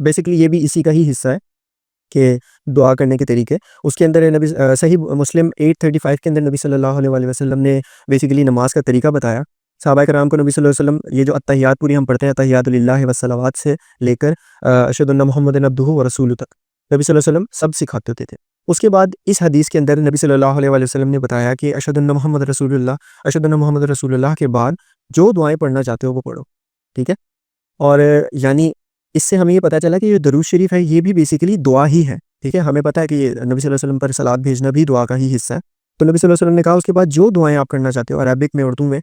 Basically یہ بھی اسی کا ہی حصہ ہے کہ دعا کرنے کے طریقے. اس کے اندر نبی صحیح مسلم 835 کے اندر نبی صلی اللہ علیہ وسلم نے بیسکلی نماز کا طریقہ بتایا. صحابہ کرام کو نبی صلی اللہ علیہ وسلم یہ جو اتحیات پوری ہم پڑھتے ہیں اتحیات للہ والصلوات سے لے کر اشہد ان محمد عبدہ ورسولہ تک نبی صلی اللہ علیہ وسلم سب سکھاتے ہوتے تھے. اس کے بعد اس حدیث کے اندر نبی صلی اللہ علیہ وسلم نے بتایا کہ اشہد ان محمد رسول اللہ، اشہد ان محمد رسول اللہ کے بعد جو دعائیں پڑھنا چاہتے ہو وہ پڑھو. ٹھیک ہے. اور یعنی اس سے ہمیں یہ پتہ چلا کہ یہ درود شریف ہے یہ بھی بیسیکلی دعا ہی ہے. ٹھیک ہے. ہمیں پتہ ہے کہ یہ نبی صلی اللہ علیہ وسلم پر صلوات بھیجنا بھی دعا کا ہی حصہ ہے. تو نبی صلی اللہ علیہ وسلم نے کہا اس کے بعد جو دعائیں آپ کرنا چاہتے ہو عربک میں اردو میں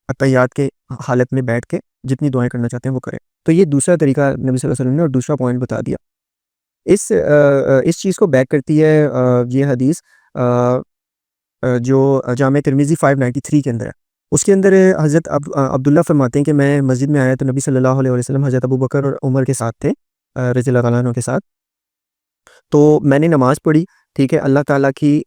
اتحیات کے حالت میں بیٹھ کے جتنی دعائیں کرنا چاہتے ہیں وہ کریں. تو یہ دوسرا طریقہ نبی صلی اللہ علیہ وسلم نے اور دوسرا پوائنٹ بتا دیا. اس چیز کو بیک کرتی ہے یہ حدیث جو جامع ترمذی 593 کے اندر ہے. اس کے اندر حضرت عبداللہ فرماتے ہیں کہ میں مسجد میں آیا تو نبی صلی اللہ علیہ وسلم حضرت ابو بکر اور عمر کے ساتھ تھے رضی اللہ تعالیٰ عنہ کے ساتھ. تو میں نے نماز پڑھی. ٹھیک ہے. اللہ تعالیٰ کی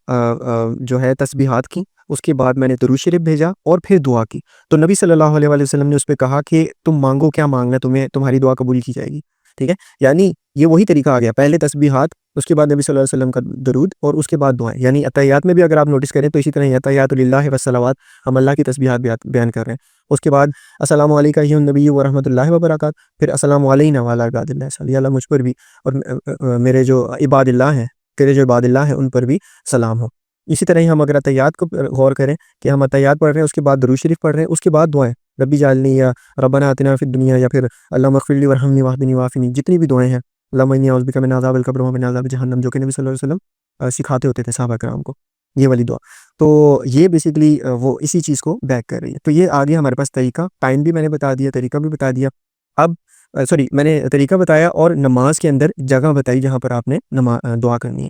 جو ہے تسبیحات کی. اس کے بعد میں نے درود شریف بھیجا اور پھر دعا کی. تو نبی صلی اللہ علیہ وسلم نے اس پہ کہا کہ تم مانگو کیا مانگنا تمہیں تمہاری دعا قبول کی جائے گی. ٹھیک ہے. یعنی یہ وہی طریقہ آ گیا. پہلے تسبیحات اس کے بعد نبی صلی اللہ علیہ وسلم کا درود اور اس کے بعد دعائیں. یعنی اتحیات میں بھی اگر آپ نوٹس کریں تو اسی طرح اتحیات للہ والصلوات ہم اللہ کی تسبیحات بیان کر رہے ہیں. اس کے بعد السلام علیکم ایھا النبی ورحمۃ اللہ وبرکاتہ. پھر السلام علینا وعلی عباد اللہ صلی اللہ مجھ پر بھی اور میرے جو عباد اللہ ہیں تیرے جو عباد اللہ ہیں ان پر بھی سلام ہو. اسی طرح ہی ہم اگر اتحیات کو غور کریں کہ ہم اتحیات پڑھ رہے ہیں اس کے بعد درود شریف پڑھ رہے ہیں اس کے بعد دعائیں ربی جعلنی یا ربنا آتنا فی الدنیا یا پھر اللہم اغفر لی ورحمنی واہدنی وعافنی جتنی بھی دعائیں ہیں اللہم انی اعوذ بک من عذاب القبر ومن عذاب جہنم جو کہ نبی صلی اللہ علیہ وسلم سکھاتے ہوتے تھے صحابہ کرام کو یہ والی دعا. تو یہ بیسیکلی وہ اسی چیز کو بیک کر رہی ہے. تو یہ آگے ہمارے پاس طریقہ ٹائم بھی میں نے بتا دیا طریقہ بھی بتا دیا. اب میں نے طریقہ بتایا اور نماز کے اندر جگہ بتائی جہاں پر آپ نے دعا کرنی ہے.